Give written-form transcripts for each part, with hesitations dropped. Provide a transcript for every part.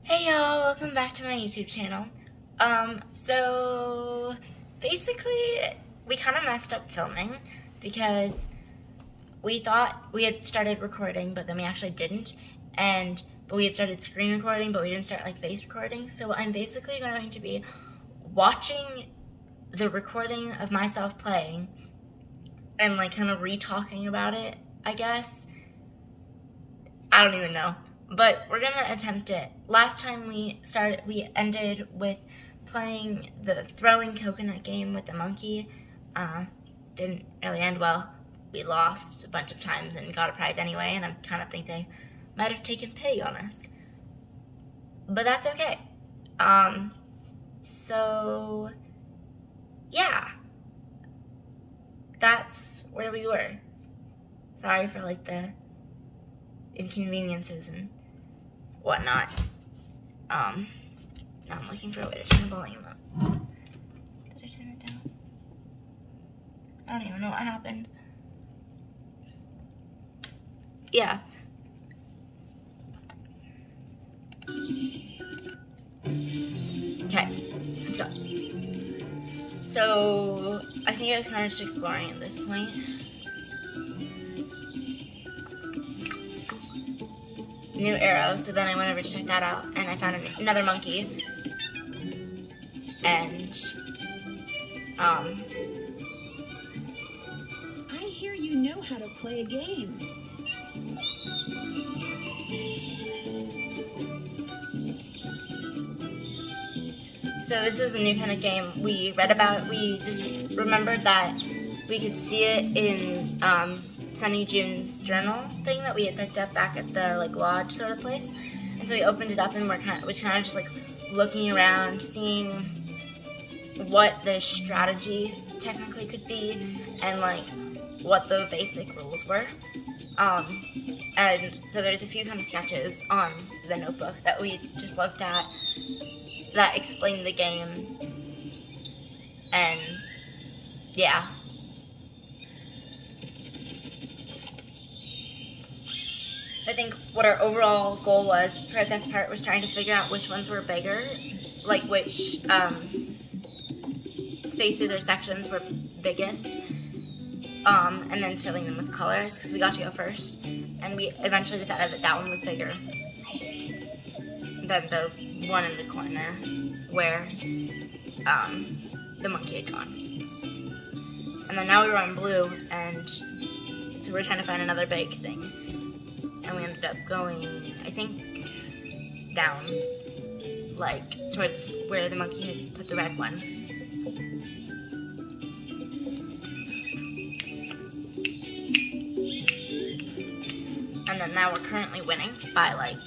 Hey y'all, welcome back to my YouTube channel. So basically we kind of messed up filming because we thought we had started recording, but then we actually didn't. But we had started screen recording, but we didn't start like face recording. So I'm basically going to be watching the recording of myself playing and like kind of re-talking about it, I guess. I don't even know. But we're gonna attempt it. Last time we ended with playing the throwing coconut game with the monkey. Didn't really end well. We lost a bunch of times and got a prize anyway, and I kind of think they might have taken pity on us. But that's okay. So yeah, that's where we were. Sorry for like the inconveniences and whatnot. Now I'm looking for a way to turn the volume up. Did I turn it down? I don't even know what happened. Yeah. Okay, let's go. So I think I was kind of just exploring at this point. New arrow, so then I went over to check that out, and I found another monkey, and I hear you know how to play a game. so this is a new kind of game. We read about it, we just remembered that we could see it in Sunny June's journal thing that we had picked up back at the like lodge sort of place, and so we opened it up and was kind of just like looking around, seeing what the strategy technically could be and like what the basic rules were. And so there's a few kind of sketches on the notebook that we just looked at that explained the game, and yeah. I think what our overall goal was for this part was trying to figure out which ones were bigger, like which spaces or sections were biggest, and then filling them with colors, because we got to go first, and we eventually decided that that one was bigger than the one in the corner where the monkey had gone. And then now we were on blue, and so we're trying to find another big thing. And we ended up going, I think, down, like, towards where the monkey had put the red one. And then now we're currently winning by, like,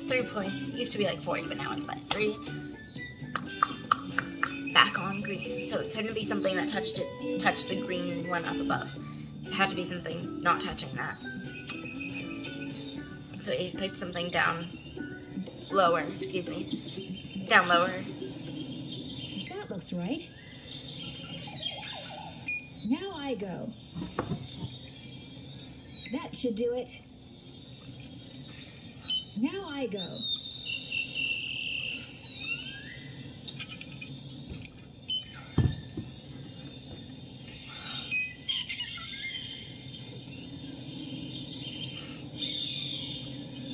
3 points. It used to be like 40, but now it's by 3. Back on green. So it couldn't be something that touched the green one up above. It had to be something not touching that. So he picked something down lower, excuse me. Down lower. That looks right. Now I go. That should do it. Now I go.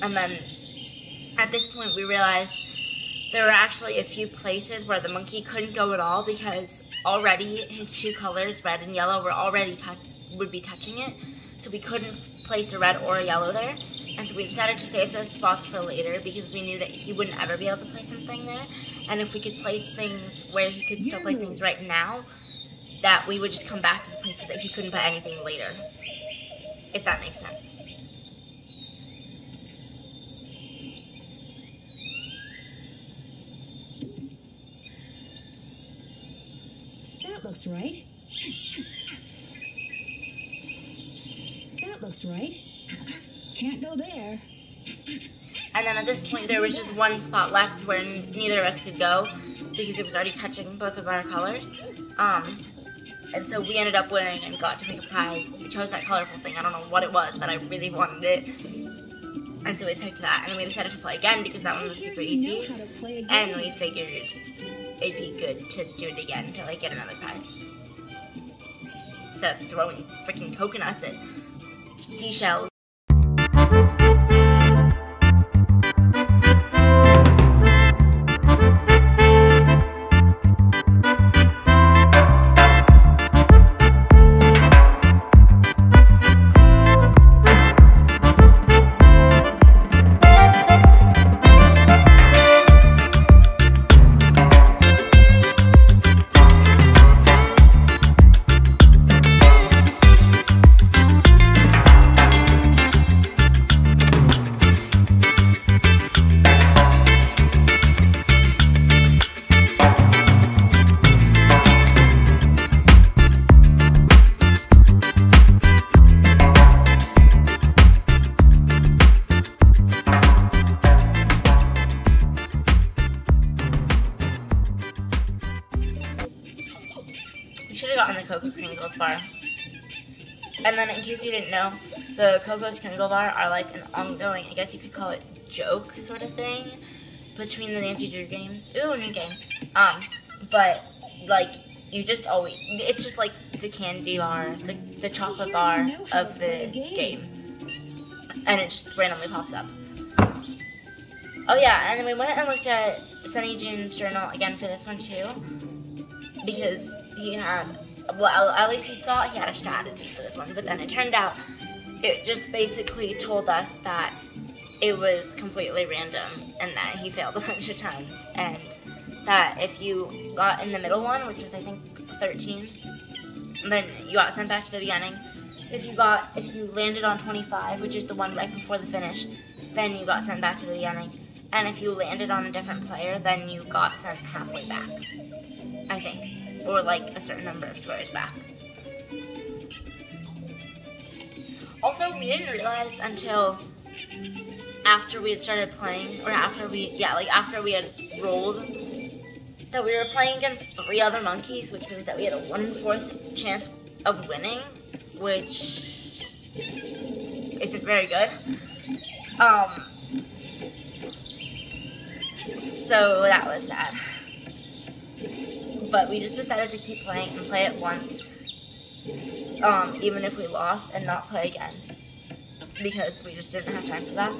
And then at this point we realized there were actually a few places where the monkey couldn't go at all because already his two colors, red and yellow, would be touching it. So we couldn't place a red or a yellow there. And so we decided to save those spots for later because we knew that he wouldn't ever be able to place something there. And if we could place things where he could still place things right now, that we would just come back to the places that he couldn't put anything later. If that makes sense. That looks right. That looks right. Can't go there. And then at this point there was just one spot left where neither of us could go because it was already touching both of our colors. And so we ended up winning and got to make a prize. We chose that colorful thing. I don't know what it was, but I really wanted it. And so we picked that, and then we decided to play again because that one was super easy. And we figured it'd be good to do it again to like get another prize. Instead of throwing freaking coconuts at seashells. Should have gotten the Cocoa Kringles bar. And then, in case you didn't know, the Coco's Kringle bar are like an ongoing, I guess you could call it joke sort of thing between the Nancy Drew games. Ooh, new game. But like you just always, it's just like the candy bar, the chocolate bar of the game, and it just randomly pops up. Oh yeah, and then we went and looked at Sunny June's journal again for this one too, because he had, well, at least we thought he had a strategy for this one, but then it turned out it just basically told us that it was completely random and that he failed a bunch of times, and that if you got in the middle one, which was I think 13, then you got sent back to the beginning. If you landed on 25, which is the one right before the finish, then you got sent back to the beginning. And if you landed on a different player, then you got sent halfway back, I think. Or like a certain number of squares back. Also, we didn't realize until after we had started playing, or after we had rolled, that we were playing against 3 other monkeys, which means that we had a 1/4 chance of winning, which isn't very good. So that was sad. But we just decided to keep playing and play it once, even if we lost, and not play again, because we just didn't have time for that.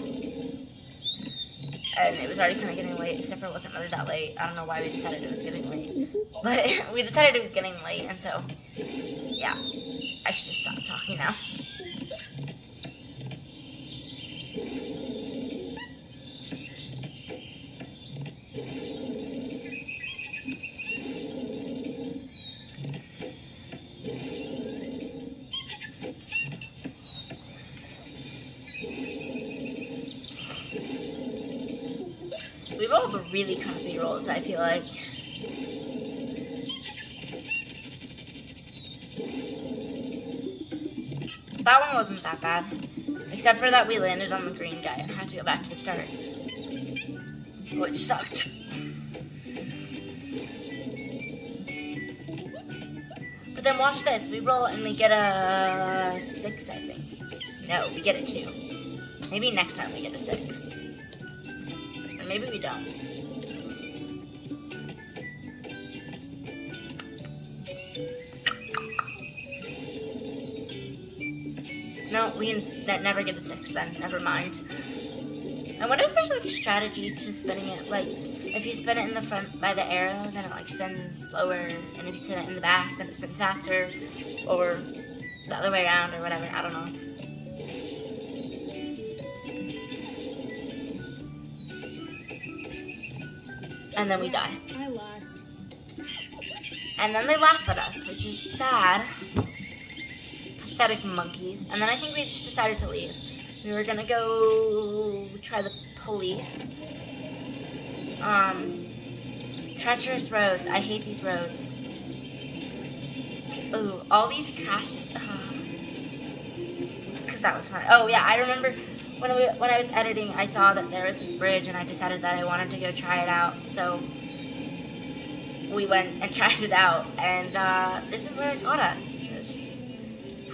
And it was already kind of getting late, except for it wasn't really that late. I don't know why we decided it was getting late, but we decided it was getting late, and so, yeah, I should just stop talking now. We rolled really crappy rolls, I feel like. That one wasn't that bad. Except for that we landed on the green guy and had to go back to the start. Which sucked. But then watch this. We roll and we get a 6, I think. No, we get a 2. Maybe next time we get a 6. Maybe we don't. No, we never get a 6 then. Never mind. I wonder if there's like a strategy to spinning it. Like, if you spin it in the front by the arrow, then it like spins slower. And if you spin it in the back, then it spins faster. Or the other way around or whatever. I don't know. And then we die. I lost. And then they laugh at us, which is sad. Pathetic monkeys. And then I think we just decided to leave. We were gonna go try the pulley. Treacherous roads. I hate these roads. Ooh, all these crashes. Because that was fun. Oh yeah, I remember when I was editing, I saw that there was this bridge, and I decided that I wanted to go try it out. So we went and tried it out, and this is where it got us. So just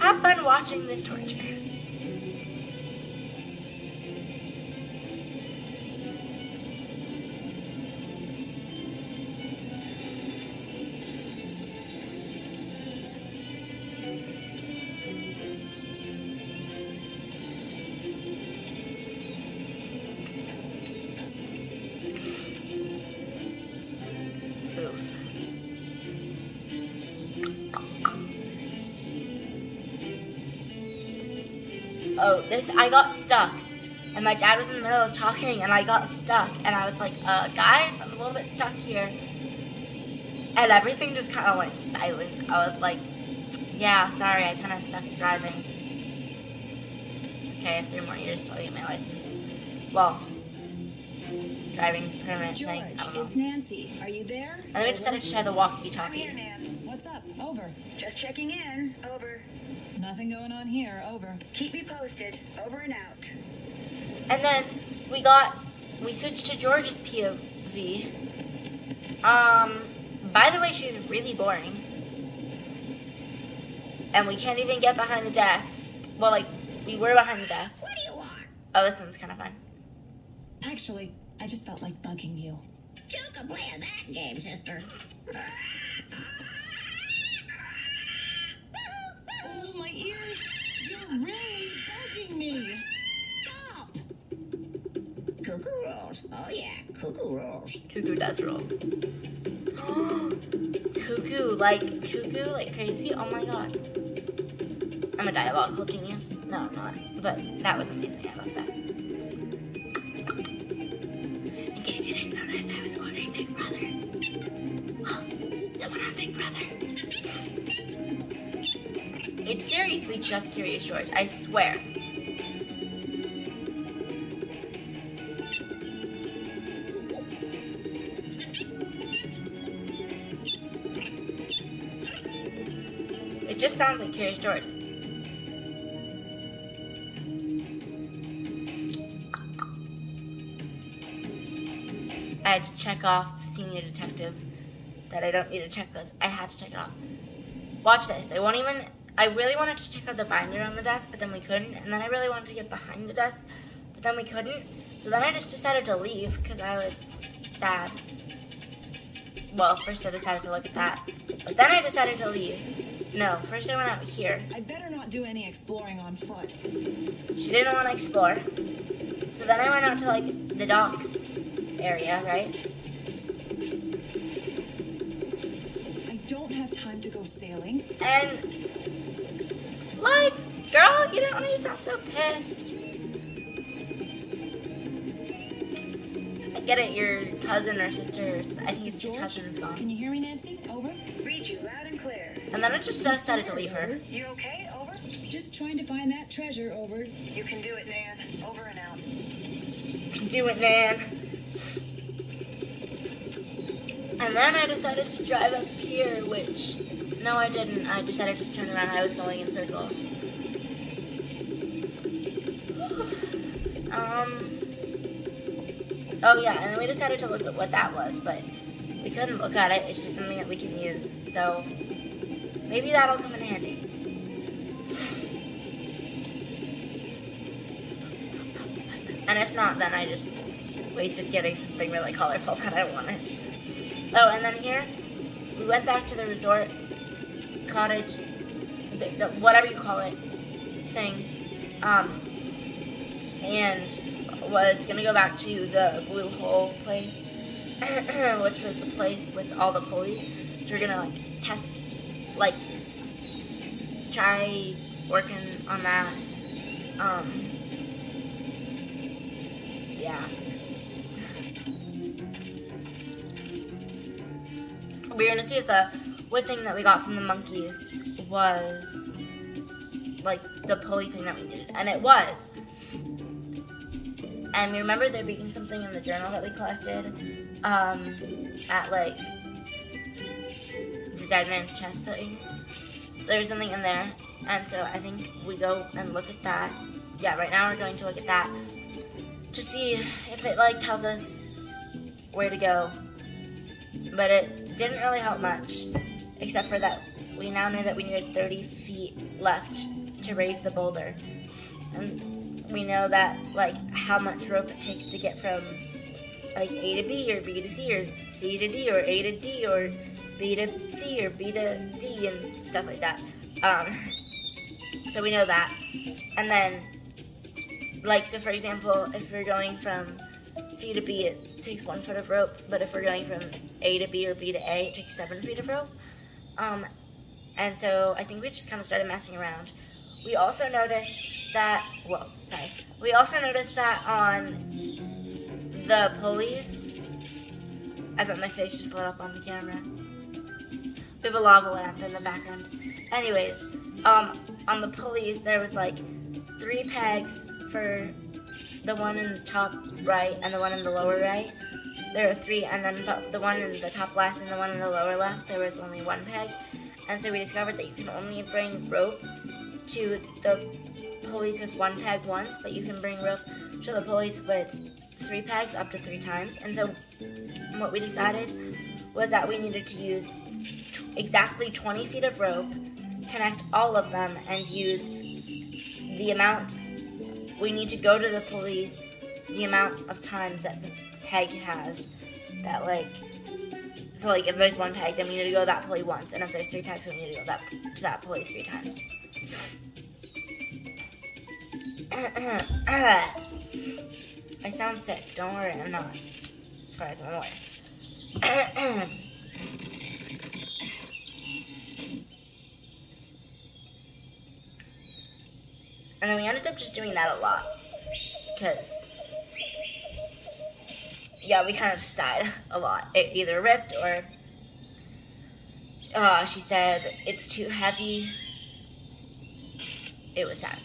have fun watching this torture. I got stuck. And my dad was in the middle of talking, and I got stuck. And I was like, guys, I'm a little bit stuck here. And everything just kind of went silent. I was like, yeah, sorry, I kind of suck at driving. It's okay, I have 3 more years till I get my license. Well, driving permit George, thing, I don't know. it's Nancy. Are you there? And then we decided to try the I'm walkie-talkie. here, Nan. What's up? Over. Just checking in. Over. Nothing going on here. Over. Keep me posted. Over and out. And then we switched to George's POV. By the way, she's really boring. And we can't even get behind the desk. Well, like, we were behind the desk. What do you want? Oh, this one's kind of fun. Actually, I just felt like bugging you. You can play that game, sister. Oh, my ears! You're really bugging me. Stop! Cuckoo rolls. Oh, yeah, cuckoo rolls. Cuckoo does roll. Cuckoo like crazy. Oh my god. I'm a diabolical genius. No, I'm not. But that was amazing. I love that. In case you didn't notice, I was quoting Big Brother. Someone on Big Brother. It's seriously just Curious George. I swear. It just sounds like Curious George. I had to check off Senior Detective that I don't need to check this. I had to check it off. Watch this. I really wanted to check out the binder on the desk, but then we couldn't. And then I really wanted to get behind the desk, but then we couldn't. So then I just decided to leave because I was sad. Well, first I decided to look at that, but then I decided to leave. No, first I went out here. I'd better not do any exploring on foot. She didn't want to explore. So then I went out to, like, the dock area, right? I don't have time to go sailing. And, like, girl, you don't need to sound so pissed. I get it, your cousin or sister, I think it's your cousin is gone. Can you hear me, Nancy? Over. Read you loud and clear. And then I just decided to leave her. You okay? Over. Just trying to find that treasure. Over. You can do it, Nan. Over and out. Do it, Nan. And then I decided to drive up here, which, no I didn't. I decided to turn around. I was going in circles. Oh yeah, and then we decided to look at what that was, but we couldn't look at it. It's just something that we can use. So maybe that'll come in handy. And if not, then I just wasted getting something really colorful that I wanted. Oh, and then here, we went back to the resort, cottage, whatever you call it, thing, and was gonna go back to the blue hole place, which was the place with all the pulleys. So we're gonna, like, test, like, try working on that. Yeah. We were gonna see if the wood thing that we got from the monkeys was, like, the pulley thing that we needed, and it was. And we remember there being something in the journal that we collected, at, like, the dead man's chest thing. There was something in there, and so I think we go and look at that. Yeah, right now we're going to look at that to see if it, like, tells us where to go. But it didn't really help much, except for that we now know that we needed 30 feet left to raise the boulder. And we know that, like, how much rope it takes to get from, like, A to B, or B to C, or C to D, or A to D, or B to C, or B to D, and stuff like that. So we know that. And then, like, so for example, if we're going from C to B, it takes 1 foot of rope, but if we're going from A to B or B to A, it takes 7 feet of rope. And so I think we just kind of started messing around. We also noticed that, we also noticed that on the pulleys, I bet my face just lit up on the camera. We have a lava lamp in the background. Anyways, on the pulleys, there was like 3 pegs for the one in the top right and the one in the lower right. There were 3, and then the one in the top left and the one in the lower left, there was only 1 peg. And so we discovered that you can only bring rope to the pulleys with 1 peg once, but you can bring rope to the pulleys with 3 pegs up to 3 times. And so what we decided was that we needed to use exactly 20 feet of rope, connect all of them, and use the amount we need to go to the pulleys, the amount of times that the peg has. That so if there's 1 peg, then we need to go to that pulley once, and if there's 3 pegs, then we need to go to that pulley 3 times. I sound sick. Don't worry, I'm not. As far as I'm aware. And then we ended up just doing that a lot. Because, yeah, we kind of just died a lot. It either ripped or she said it's too heavy. It was sad.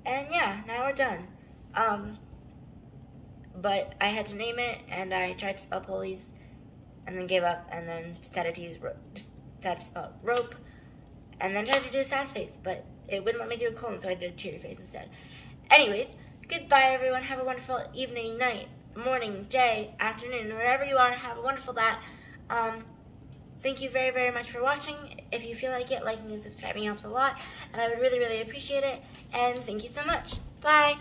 And yeah, now we're done. But I had to name it, and I tried to spell pulleys, and then gave up, and then decided to spell rope, and then tried to do a sad face, but it wouldn't let me do a colon, so I did a teary face instead. Anyways, goodbye everyone. Have a wonderful evening, night, morning, day, afternoon, wherever you are. Have a wonderful that. Thank you very, very much for watching. If you feel like it, liking and subscribing helps a lot, and I would really, really appreciate it. And thank you so much. Bye.